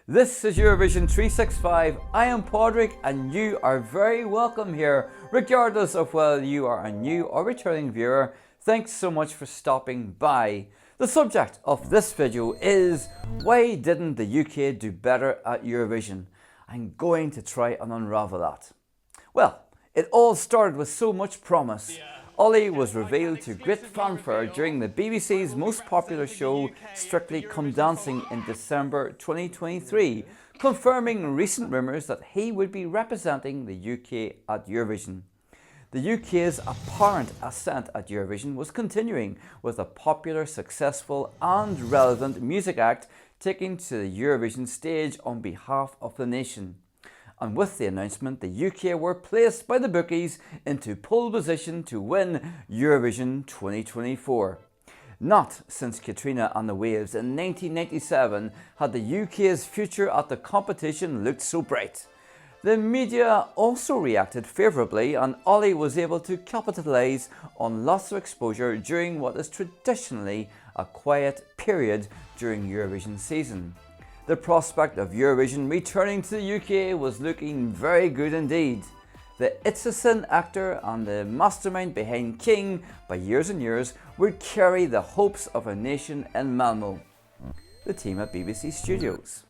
This is Eurovision 365. I am Podrick and you are very welcome here, regardless of whether you are a new or returning viewer. Thanks so much for stopping by. The subject of this video is why didn't the UK do better at Eurovision? I'm going to try and unravel that. Well, it all started with so much promise. Olly was revealed to great fanfare during the BBC's most popular show, Strictly Come Dancing, in December 2023, confirming recent rumours that he would be representing the UK at Eurovision. The UK's apparent ascent at Eurovision was continuing, with a popular, successful and relevant music act taking to the Eurovision stage on behalf of the nation. And with the announcement, the UK were placed by the bookies into pole position to win Eurovision 2024. Not since Katrina and the Waves in 1997 had the UK's future at the competition looked so bright. The media also reacted favourably, and Olly was able to capitalise on lots of exposure during what is traditionally a quiet period during Eurovision season. The prospect of Eurovision returning to the UK was looking very good indeed. The It's a Sin actor and the mastermind behind King by years and years would carry the hopes of a nation in Malmo. The team at BBC Studios.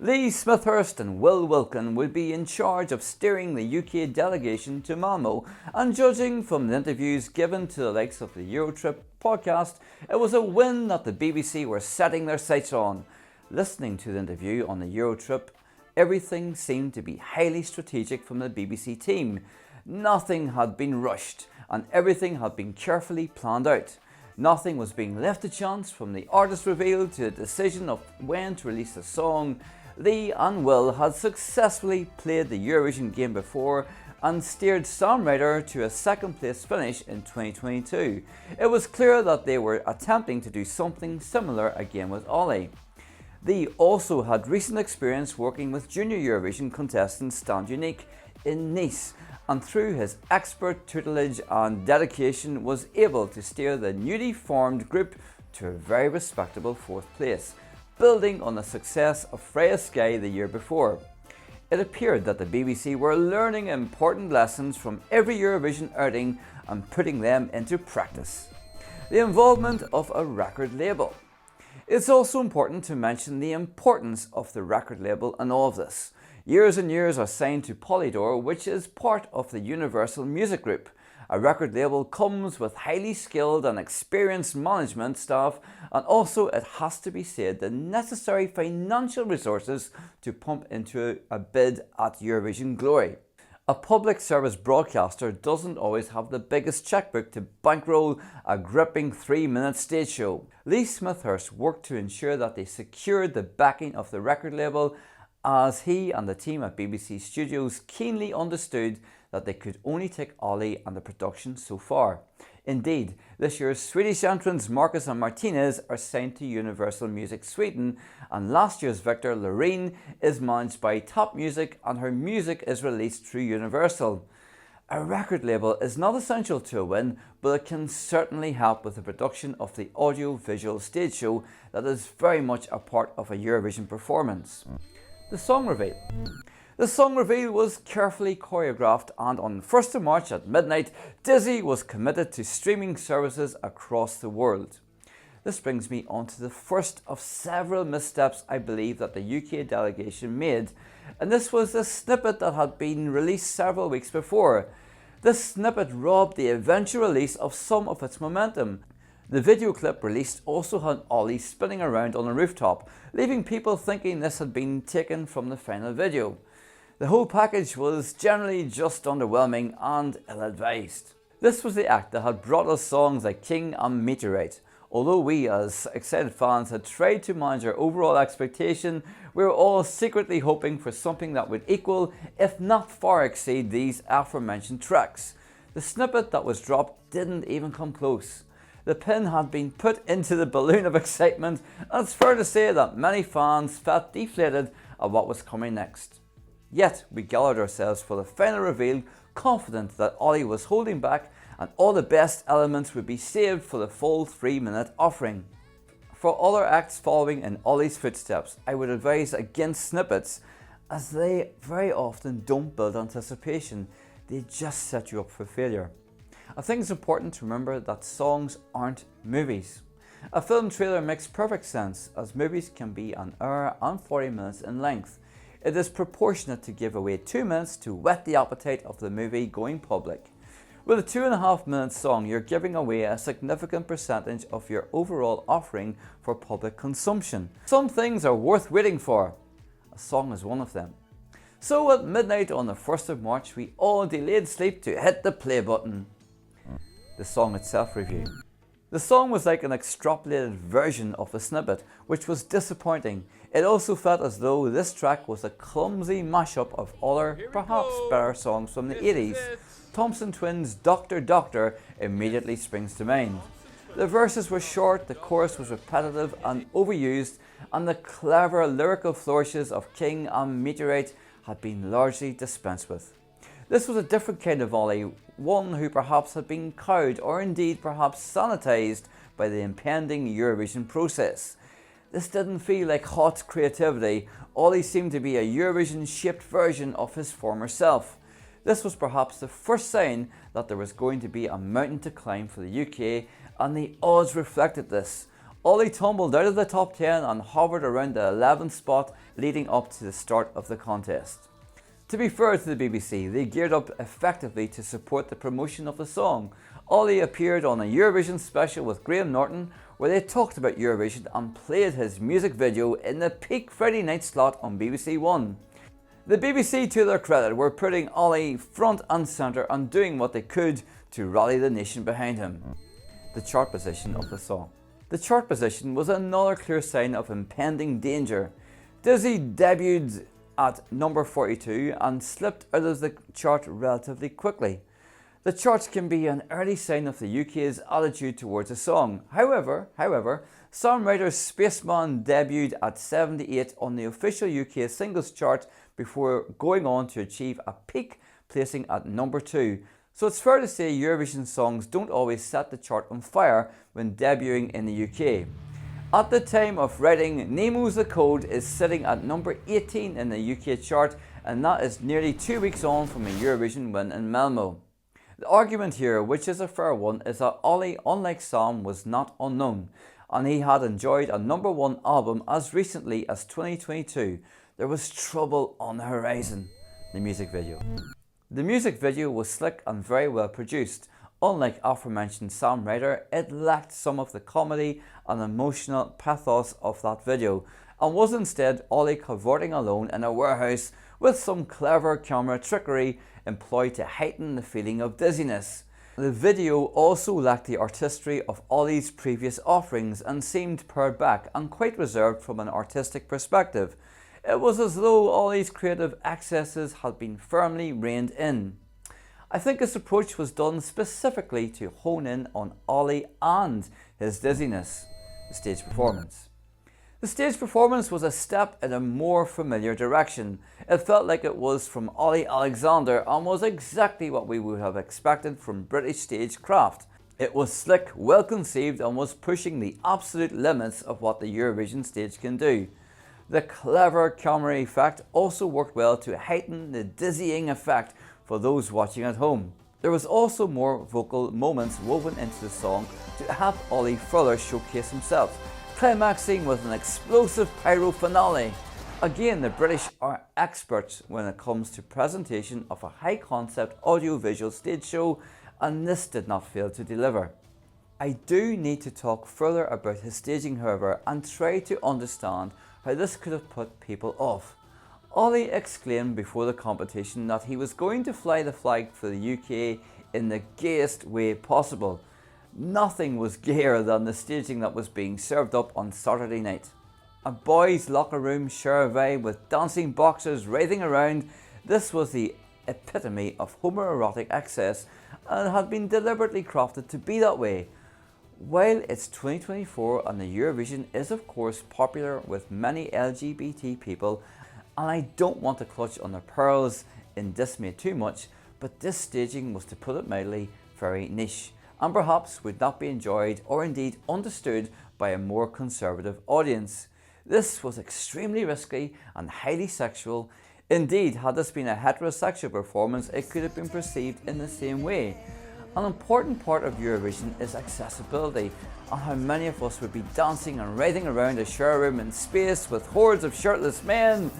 Lee Smithhurst and Will Wilkin would be in charge of steering the UK delegation to Malmo, and judging from the interviews given to the likes of the Eurotrip podcast, it was a win that the BBC were setting their sights on. Listening to the interview on the Eurotrip, everything seemed to be highly strategic from the BBC team. Nothing had been rushed and everything had been carefully planned out. Nothing was being left to chance, from the artist reveal to the decision of when to release a song. Lee and Will had successfully played the Eurovision game before and steered Sam Ryder to a second place finish in 2022. It was clear that they were attempting to do something similar again with Olly. Lee also had recent experience working with junior Eurovision contestant Stand Unique in Nice, and through his expert tutelage and dedication was able to steer the newly formed group to a very respectable fourth place, building on the success of Freya Sky the year before. It appeared that the BBC were learning important lessons from every Eurovision outing and putting them into practice. The involvement of a record label. It's also important to mention the importance of the record label in all of this. Years and Years are signed to Polydor, which is part of the Universal Music Group. A record label comes with highly skilled and experienced management staff, and also, it has to be said, the necessary financial resources to pump into a bid at Eurovision glory. A public service broadcaster doesn't always have the biggest checkbook to bankroll a gripping 3-minute stage show. Lee Smithhurst worked to ensure that they secured the backing of the record label, as he and the team at BBC Studios keenly understood that they could only take Olly and the production so far. Indeed, this year's Swedish entrants Marcus and Martinez are signed to Universal Music Sweden, and last year's victor Loreen is managed by Top Music, and her music is released through Universal. A record label is not essential to a win, but it can certainly help with the production of the audio-visual stage show that is very much a part of a Eurovision performance. The song reveal. The song reveal was carefully choreographed, and on 1st of March at midnight, Dizzy was committed to streaming services across the world. This brings me on to the first of several missteps I believe that the UK delegation made, and this was a snippet that had been released several weeks before. This snippet robbed the eventual release of some of its momentum. The video clip released also had Olly spinning around on a rooftop, leaving people thinking this had been taken from the final video. The whole package was generally just underwhelming and ill-advised. This was the act that had brought us songs like King and Meteorite. Although we as excited fans had tried to manage our overall expectation, we were all secretly hoping for something that would equal, if not far exceed, these aforementioned tracks. The snippet that was dropped didn't even come close. The pin had been put into the balloon of excitement, and it's fair to say that many fans felt deflated at what was coming next. Yet we gathered ourselves for the final reveal, confident that Olly was holding back and all the best elements would be saved for the full 3-minute offering. For other acts following in Olly's footsteps, I would advise against snippets, as they very often don't build anticipation, they just set you up for failure. I think it's important to remember that songs aren't movies. A film trailer makes perfect sense, as movies can be an hour and 40 minutes in length. It is proportionate to give away 2 minutes to whet the appetite of the movie going public. With a 2.5-minute song, you're giving away a significant percentage of your overall offering for public consumption. Some things are worth waiting for. A song is one of them. So at midnight on the 1st of March, we all delayed sleep to hit the play button. The song itself review. The song was like an extrapolated version of a snippet, which was disappointing. It also felt as though this track was a clumsy mashup of other, perhaps better songs from the 80s. Thompson Twins' Doctor Doctor immediately springs to mind. The verses were short, the chorus was repetitive and overused, and the clever lyrical flourishes of King and Meteorite had been largely dispensed with. This was a different kind of Olly, one who perhaps had been cowed or indeed perhaps sanitized by the impending Eurovision process. This didn't feel like hot creativity. Olly seemed to be a Eurovision-shaped version of his former self. This was perhaps the first sign that there was going to be a mountain to climb for the UK, and the odds reflected this. Olly tumbled out of the top 10 and hovered around the 11th spot leading up to the start of the contest. To be fair to the BBC, they geared up effectively to support the promotion of the song. Olly appeared on a Eurovision special with Graham Norton, where they talked about Eurovision and played his music video in the peak Friday night slot on BBC One. The BBC, to their credit, were putting Olly front and centre and doing what they could to rally the nation behind him. The chart position of the song. The chart position was another clear sign of impending danger. Dizzy debuted at number 42 and slipped out of the chart relatively quickly. The charts can be an early sign of the UK's attitude towards a song. However, songwriter Spaceman debuted at 78 on the official UK singles chart before going on to achieve a peak placing at number 2. So it's fair to say Eurovision songs don't always set the chart on fire when debuting in the UK. At the time of writing, Nemo's The Code is sitting at number 18 in the UK chart, and that is nearly 2 weeks on from a Eurovision win in Malmo. The argument here, which is a fair one, is that Olly, unlike Sam, was not unknown, and he had enjoyed a number 1 album as recently as 2022. There was trouble on the horizon. The music video. The music video was slick and very well produced. Unlike aforementioned Sam Ryder, it lacked some of the comedy and emotional pathos of that video, and was instead Olly cavorting alone in a warehouse with some clever camera trickery employed to heighten the feeling of dizziness. The video also lacked the artistry of Olly's previous offerings and seemed pared back and quite reserved from an artistic perspective. It was as though Olly's creative excesses had been firmly reined in. I think this approach was done specifically to hone in on Olly and his dizziness. The stage performance. The stage performance was a step in a more familiar direction. It felt like it was from Olly Alexander and was exactly what we would have expected from British stagecraft. It was slick, well conceived, and was pushing the absolute limits of what the Eurovision stage can do. The clever camera effect also worked well to heighten the dizzying effect for those watching at home. There was also more vocal moments woven into the song to help Olly further showcase himself, climaxing with an explosive pyro finale. Again, the British are experts when it comes to presentation of a high concept audiovisual stage show, and this did not fail to deliver. I do need to talk further about his staging, however, and try to understand how this could have put people off. Olly exclaimed before the competition that he was going to fly the flag for the UK in the gayest way possible. Nothing was gayer than the staging that was being served up on Saturday night. A boys' locker room vibe with dancing boxers writhing around. This was the epitome of homoerotic excess and had been deliberately crafted to be that way. While it's 2024 and the Eurovision is of course popular with many LGBT people, and I don't want to clutch on their pearls in dismay too much, but this staging was, to put it mildly, very niche, and perhaps would not be enjoyed or indeed understood by a more conservative audience. This was extremely risky and highly sexual. Indeed, had this been a heterosexual performance, it could have been perceived in the same way. An important part of Eurovision is accessibility, and how many of us would be dancing and writhing around a shower room in space with hordes of shirtless men.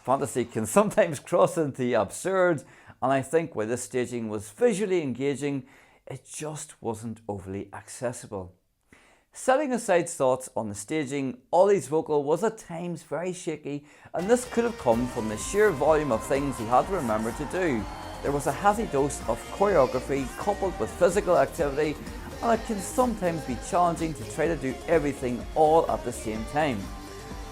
Fantasy can sometimes cross into the absurd, and I think while this staging was visually engaging, it just wasn't overly accessible. Setting aside thoughts on the staging, Olly's vocal was at times very shaky, and this could have come from the sheer volume of things he had to remember to do. There was a healthy dose of choreography coupled with physical activity, and it can sometimes be challenging to try to do everything all at the same time.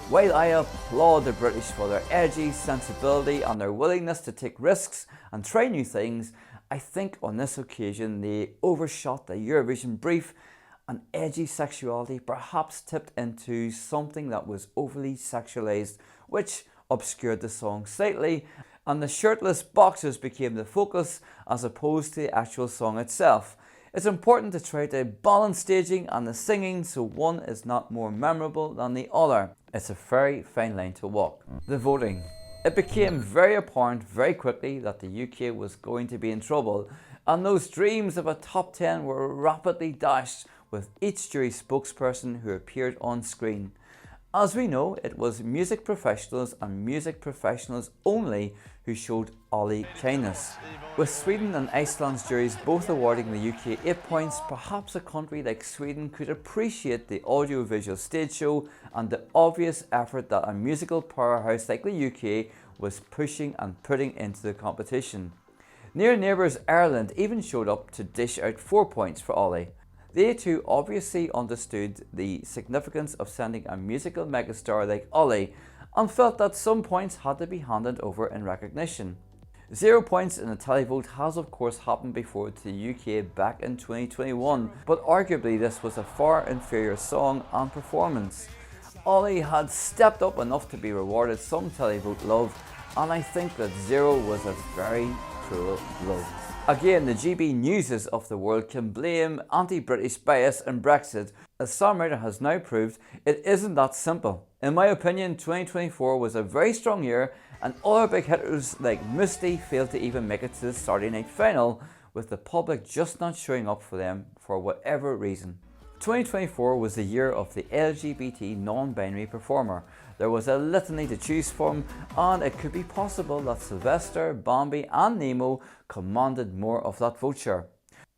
While I applaud the British for their edgy sensibility and their willingness to take risks and try new things, I think on this occasion they overshot the Eurovision brief, and edgy sexuality perhaps tipped into something that was overly sexualized, which obscured the song slightly, and the shirtless boxers became the focus as opposed to the actual song itself. It's important to try to balance staging and the singing so one is not more memorable than the other. It's a very fine line to walk. The voting. It became very apparent very quickly that the UK was going to be in trouble, and those dreams of a top 10 were rapidly dashed with each jury spokesperson who appeared on screen. As we know, it was music professionals and music professionals only who showed Olly kindness. With Sweden and Iceland's juries both awarding the UK 8 points, perhaps a country like Sweden could appreciate the audiovisual stage show and the obvious effort that a musical powerhouse like the UK was pushing and putting into the competition. Near neighbours Ireland even showed up to dish out 4 points for Olly. They too obviously understood the significance of sending a musical megastar like Olly and felt that some points had to be handed over in recognition. 0 points in a televote has of course happened before to the UK back in 2021, but arguably this was a far inferior song and performance. Olly had stepped up enough to be rewarded some televote love, and I think that 0 was a very cruel blow. Again, the GB Newses of the world can blame anti-British bias in Brexit. As songwriter has now proved, it isn't that simple. In my opinion, 2024 was a very strong year, and other big hitters like Misty failed to even make it to the Saturday night final, with the public just not showing up for them for whatever reason. 2024 was the year of the LGBT non-binary performer. There was a litany to choose from, and it could be possible that Sylvester, Bambi and Nemo commanded more of that vote share.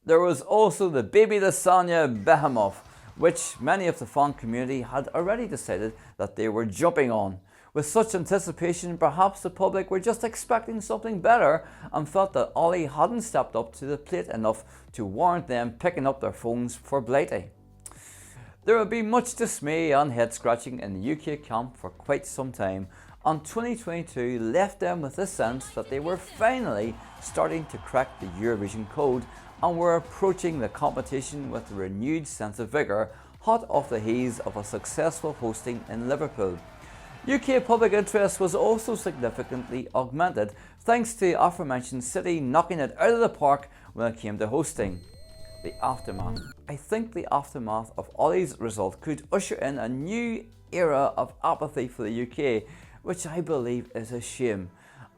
There was also the baby lasagna behemoth, which many of the fan community had already decided that they were jumping on. With such anticipation, perhaps the public were just expecting something better and felt that Olly hadn't stepped up to the plate enough to warrant them picking up their phones for Blighty. There will be much dismay and head scratching in the UK camp for quite some time, and 2022 left them with the sense that they were finally starting to crack the Eurovision code and were approaching the competition with a renewed sense of vigour, hot off the heels of a successful hosting in Liverpool. UK public interest was also significantly augmented thanks to the aforementioned city knocking it out of the park when it came to hosting. The aftermath. I think the aftermath of Olly's result could usher in a new era of apathy for the UK, which I believe is a shame.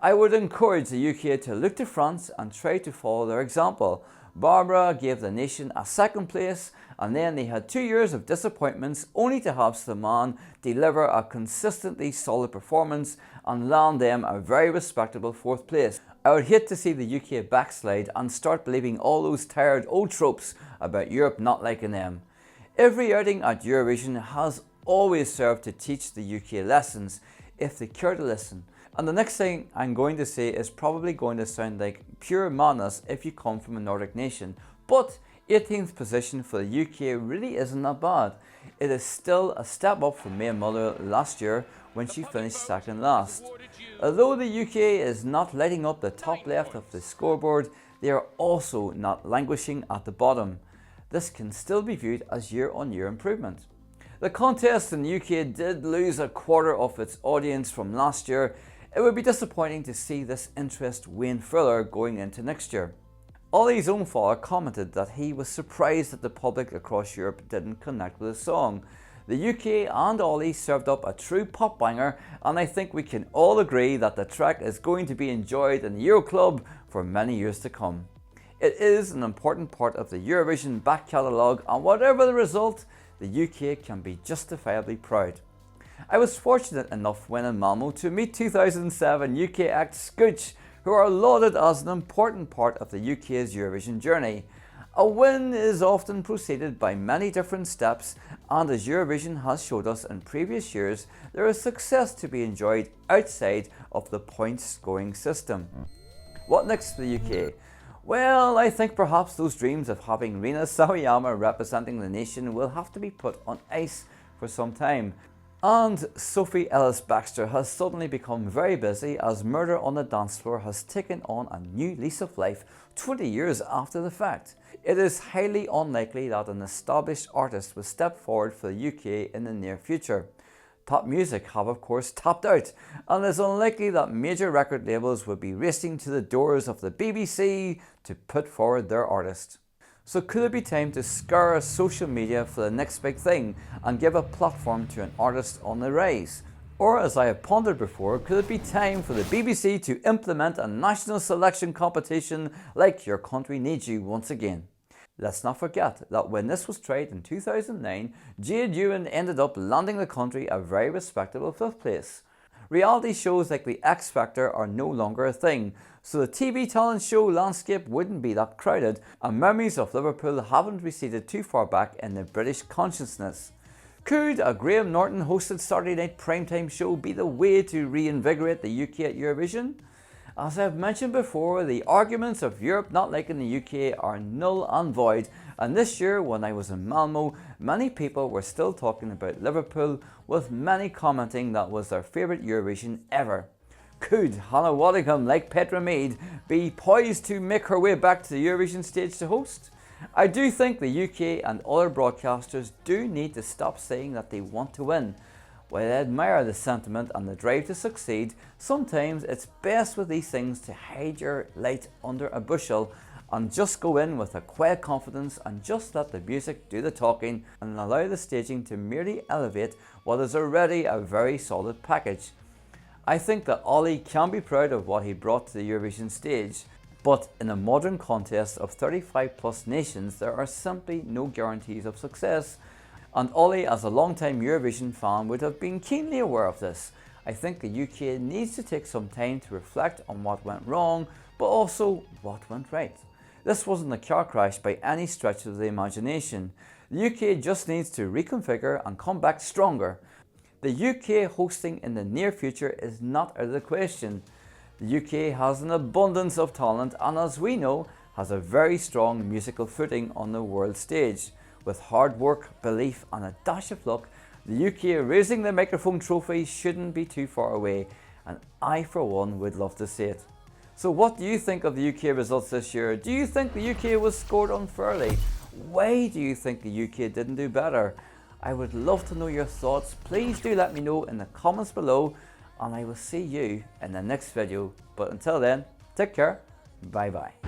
I would encourage the UK to look to France and try to follow their example. Barbara gave the nation a second place, and then they had 2 years of disappointments only to have Slimane deliver a consistently solid performance and land them a very respectable 4th place. I would hate to see the UK backslide and start believing all those tired old tropes about Europe not liking them. Every outing at Eurovision has always served to teach the UK lessons, if they care to listen. And the next thing I'm going to say is probably going to sound like pure madness if you come from a Nordic nation, but 18th position for the UK really isn't that bad. It is still a step up from May Muller last year when she finished second last. Although the UK is not lighting up the top left of the scoreboard, they are also not languishing at the bottom. This can still be viewed as year-on-year improvement. The contest in the UK did lose a quarter of its audience from last year. It would be disappointing to see this interest wane further going into next year. Olly's own father commented that he was surprised that the public across Europe didn't connect with the song. the UK and Olly served up a true pop banger, and I think we can all agree that the track is going to be enjoyed in the Euro Club for many years to come. It is an important part of the Eurovision back catalogue, and whatever the result, the UK can be justifiably proud. I was fortunate enough when in Malmo to meet 2007 UK act Scooch, who are lauded as an important part of the UK's Eurovision journey. A win is often preceded by many different steps, and as Eurovision has showed us in previous years, there is success to be enjoyed outside of the point scoring system. What next for the UK? Well, I think perhaps those dreams of having Rina Sawayama representing the nation will have to be put on ice for some time. And Sophie Ellis-Bextor has suddenly become very busy as Murder on the Dance Floor has taken on a new lease of life 20 years after the fact. It is highly unlikely that an established artist will step forward for the UK in the near future. Top Music have of course tapped out, and it is unlikely that major record labels will be racing to the doors of the BBC to put forward their artist. So could it be time to scour social media for the next big thing and give a platform to an artist on the rise? Or, as I have pondered before, could it be time for the BBC to implement a national selection competition like Your Country Needs You once again? Let's not forget that when this was tried in 2009, Jade Ewan ended up landing the country a very respectable 5th place. Reality shows like the X Factor are no longer a thing, so the TV talent show landscape wouldn't be that crowded, and memories of Liverpool haven't receded too far back in the British consciousness. Could a Graham Norton hosted Saturday night primetime show be the way to reinvigorate the UK at Eurovision? As I've mentioned before, the arguments of Europe not liking the UK are null and void, and this year when I was in Malmo, many people were still talking about Liverpool, with many commenting that was their favourite Eurovision ever. Could Hannah Waddingham, like Petra Mead, be poised to make her way back to the Eurovision stage to host? I do think the UK and other broadcasters do need to stop saying that they want to win. While I admire the sentiment and the drive to succeed, sometimes it's best with these things to hide your light under a bushel and just go in with a quiet confidence and just let the music do the talking and allow the staging to merely elevate what is already a very solid package. I think that Olly can be proud of what he brought to the Eurovision stage, but in a modern contest of 35 plus nations there are simply no guarantees of success, and Olly as a long-time Eurovision fan would have been keenly aware of this. I think the UK needs to take some time to reflect on what went wrong, but also what went right. This wasn't a car crash by any stretch of the imagination. The UK just needs to reconfigure and come back stronger. The UK hosting in the near future is not out of the question. The UK has an abundance of talent and, as we know, has a very strong musical footing on the world stage. With hard work, belief and a dash of luck, the UK raising the microphone trophy shouldn't be too far away, and I for one would love to see it. So what do you think of the UK results this year? Do you think the UK was scored unfairly? Why do you think the UK didn't do better? I would love to know your thoughts. Please do let me know in the comments below, and I will see you in the next video. But until then, take care. Bye bye.